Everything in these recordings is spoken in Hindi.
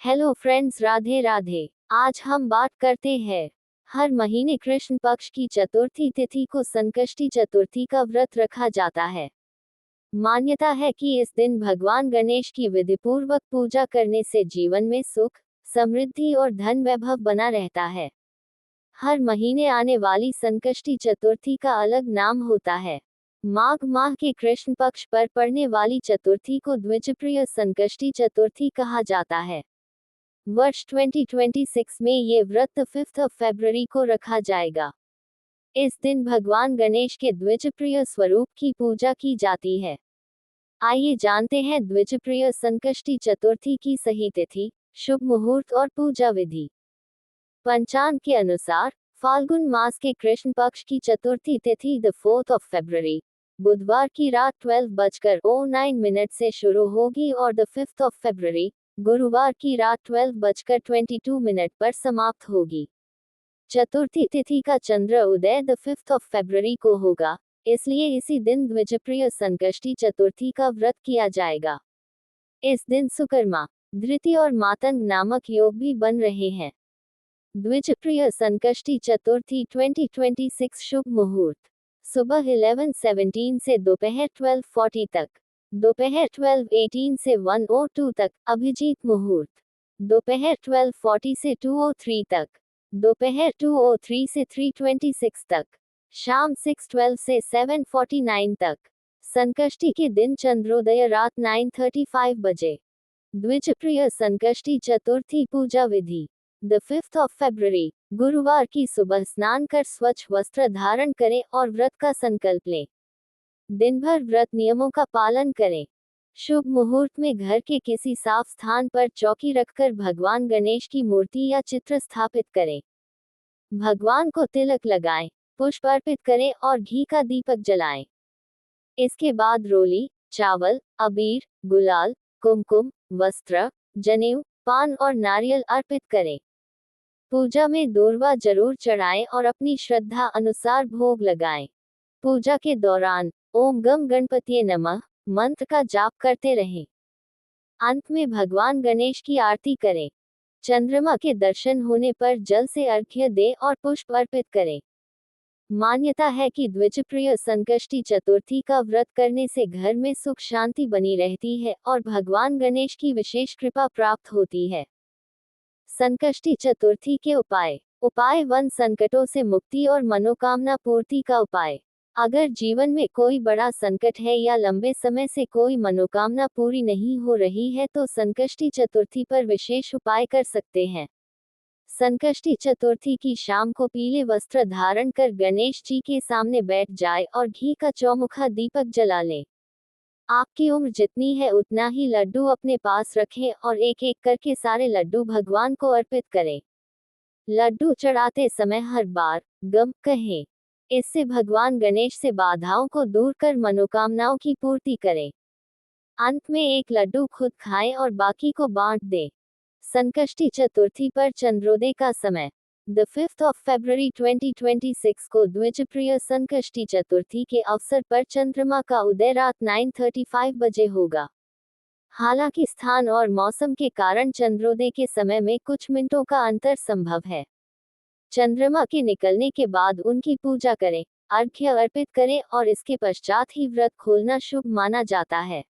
Hello friends, Radhe Radhe. आज हम बात करते हैं। हर महीने कृष्ण पक्ष की चतुर्थी तिथि को संकष्टी चतुर्थी का व्रत रखा जाता है। मान्यता है कि इस दिन भगवान गणेश की विधिपूर्वक पूजा करने से जीवन में सुख, समृद्धि और धन वैभव बना रहता है। हर महीने आने वाली संकष्टी चतुर्थी का अलग नाम होता है। माघ माह के कृष्ण पक्ष पर पड़ने वाली चतुर्थी को द्विजप्रिय संकष्टी चतुर्थी कहा जाता है। वर्ष 2026 में ये व्रत 5 फरवरी को रखा जाएगा। इस दिन भगवान गणेश के द्विजप्रिय स्वरूप की पूजा की जाती है। आइए जानते हैं द्विजप्रिय संकष्टी चतुर्थी की सही तिथि, शुभ मुहूर्त और पूजा विधि। पंचांग के अनुसार फाल्गुन मास के कृष्ण पक्ष की चतुर्थी तिथि 4 फरवरी बुधवार की रात 12:09 से शुरू होगी और 5 फरवरी गुरुवार की रात 12:22 पर समाप्त होगी। चतुर्थी तिथि का चंद्र उदय 5 फरवरी को होगा, इसलिए इसी दिन द्विजप्रिय संकष्टी चतुर्थी का व्रत किया जाएगा। इस दिन सुकर्मा, धृति और मातंग नामक योग भी बन रहे हैं। द्विजप्रिय संकष्टी चतुर्थी 2026 शुभ मुहूर्त सुबह 11:17 से दोपहर 12:40 तक, दोपहर 12:18 से 1:02 तक। अभिजीत मुहूर्त दोपहर 12:40 से 2:03 तक, दोपहर 2:03 से 3:26 तक, शाम 6:12 से 7:49 तक। संकष्टी के दिन चंद्रोदय रात 9:35 बजे। द्विजप्रिय संकष्टी चतुर्थी पूजा विधि 5 फरवरी गुरुवार की सुबह स्नान कर स्वच्छ वस्त्र धारण करें और व्रत का संकल्प लें। दिन भर व्रत नियमों का पालन करें। शुभ मुहूर्त में घर के किसी साफ स्थान पर चौकी रखकर भगवान गणेश की मूर्ति या चित्र स्थापित करें। भगवान को तिलक लगाएं, पुष्प अर्पित करें और घी का दीपक जलाएं। इसके बाद रोली, चावल, अबीर, गुलाल, कुमकुम, वस्त्र, जनेऊ, पान और नारियल अर्पित करें। पूजा में दूर्वा जरूर चढ़ाएं और अपनी श्रद्धा अनुसार भोग लगाएं। पूजा के दौरान ओम गम गणपतिये नमः मंत्र का जाप करते रहें। अंत में भगवान गणेश की आरती करें। चंद्रमा के दर्शन होने पर जल से अर्घ्य दें और पुष्प अर्पित करें। मान्यता है कि द्विजप्रिय संकष्टी चतुर्थी का व्रत करने से घर में सुख शांति बनी रहती है और भगवान गणेश की विशेष कृपा प्राप्त होती है। संकष्टी चतुर्थी के उपाय 1 संकटों से मुक्ति और मनोकामना पूर्ति का उपाय। अगर जीवन में कोई बड़ा संकट है या लंबे समय से कोई मनोकामना पूरी नहीं हो रही है तो संकष्टी चतुर्थी पर विशेष उपाय कर सकते हैं। संकष्टी चतुर्थी की शाम को पीले वस्त्र धारण कर गणेश जी के सामने बैठ जाए और घी का चौमुखा दीपक जला लें। आपकी उम्र जितनी है उतना ही लड्डू अपने पास रखें और एक एक करके सारे लड्डू भगवान को अर्पित करें। लड्डू चढ़ाते समय हर बार गम कहें। इससे भगवान गणेश से बाधाओं को दूर कर मनोकामनाओं की पूर्ति करें। अंत में एक लड्डू खुद खाएं और बाकी को बांट दें। संकष्टी चतुर्थी पर चंद्रोदय का समय 5 फरवरी 2026 को द्विजप्रिय संकष्टी चतुर्थी के अवसर पर चंद्रमा का उदय रात 9:35 बजे होगा। हालांकि स्थान और मौसम के कारण चंद्रोदय के समय में कुछ मिनटों का अंतर संभव है। चंद्रमा के निकलने के बाद उनकी पूजा करें, अर्घ्य अर्पित करें और इसके पश्चात ही व्रत खोलना शुभ माना जाता है।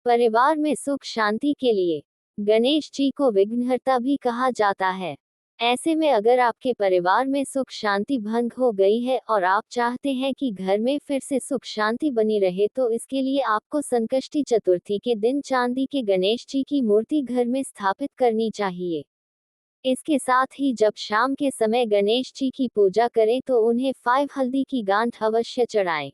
परिवार में सुख शांति के लिए गणेश जी को विघ्नहर्ता भी कहा जाता है। ऐसे में अगर आपके परिवार में सुख शांति भंग हो गई है और आप चाहते हैं कि घर में फिर से सुख शांति बनी रहे तो इसके लिए आपको संकष्टी चतुर्थी के दिन चांदी के गणेश जी की मूर्ति घर में स्थापित करनी चाहिए। इसके साथ ही जब शाम के समय गणेश जी की पूजा करें तो उन्हें 5 हल्दी की गांठ अवश्य चढ़ाएं।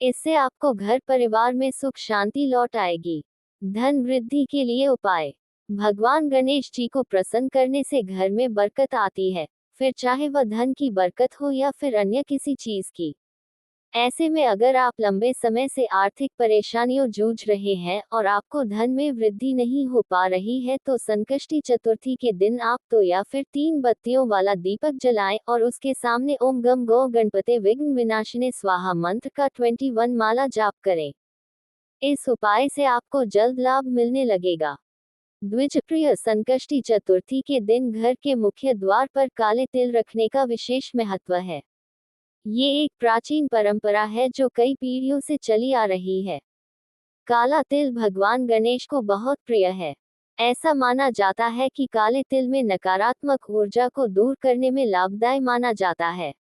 इससे आपको घर परिवार में सुख शांति लौट आएगी। धन वृद्धि के लिए उपाय। भगवान गणेश जी को प्रसन्न करने से घर में बरकत आती है, फिर चाहे वह धन की बरकत हो या फिर अन्य किसी चीज की। ऐसे में अगर आप लंबे समय से आर्थिक परेशानियों जूझ रहे हैं और आपको धन में वृद्धि नहीं हो पा रही है तो संकष्टी चतुर्थी के दिन आप तो या फिर 3 बत्तियों वाला दीपक जलाएं और उसके सामने ओम गम गो गणपते विघ्न विनाशिने स्वाहा मंत्र का 21 माला जाप करें। इस उपाय से आपको जल्द लाभ मिलने लगेगा। द्विजप्रिय संकष्टी चतुर्थी के दिन घर के मुख्य द्वार पर काले तिल रखने का विशेष महत्व है। ये एक प्राचीन परंपरा है जो कई पीढ़ियों से चली आ रही है। काला तिल भगवान गणेश को बहुत प्रिय है। ऐसा माना जाता है कि काले तिल में नकारात्मक ऊर्जा को दूर करने में लाभदायी माना जाता है।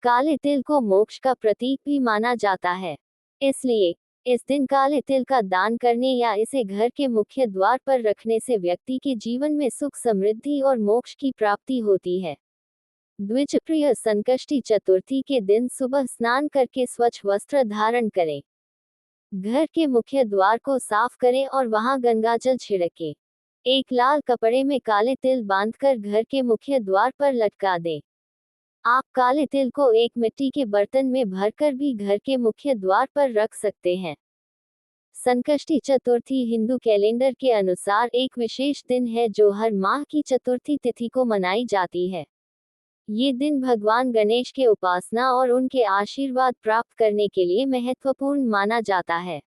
काले तिल को मोक्ष का प्रतीक भी माना जाता है। इसलिए इस दिन काले तिल का दान करने या इसे घर के मुख्य द्वार पर रखने से व्यक्ति के जीवन में सुख समृद्धि और मोक्ष की प्राप्ति होती है। द्विजप्रिय संकष्टी चतुर्थी के दिन सुबह स्नान करके स्वच्छ वस्त्र धारण करें। घर के मुख्य द्वार को साफ करें और वहां गंगाजल छिड़कें। एक लाल कपड़े में काले तिल बांधकर घर के मुख्य द्वार पर लटका दें। आप काले तिल को एक मिट्टी के बर्तन में भरकर भी घर के मुख्य द्वार पर रख सकते हैं। संकष्टी चतुर्थी हिंदू कैलेंडर के अनुसार एक विशेष दिन है जो हर माह की चतुर्थी तिथि को मनाई जाती है। ये दिन भगवान गणेश के उपासना और उनके आशीर्वाद प्राप्त करने के लिए महत्वपूर्ण माना जाता है।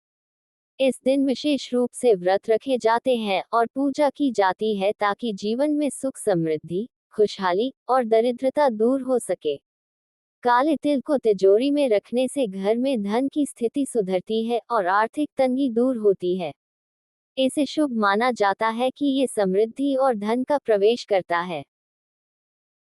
इस दिन विशेष रूप से व्रत रखे जाते हैं और पूजा की जाती है ताकि जीवन में सुख समृद्धि, खुशहाली और दरिद्रता दूर हो सके। काले तिल को तिजोरी में रखने से घर में धन की स्थिति सुधरती है और आर्थिक तंगी दूर होती है। इसे शुभ माना जाता है कि ये समृद्धि और धन का प्रवेश करता है।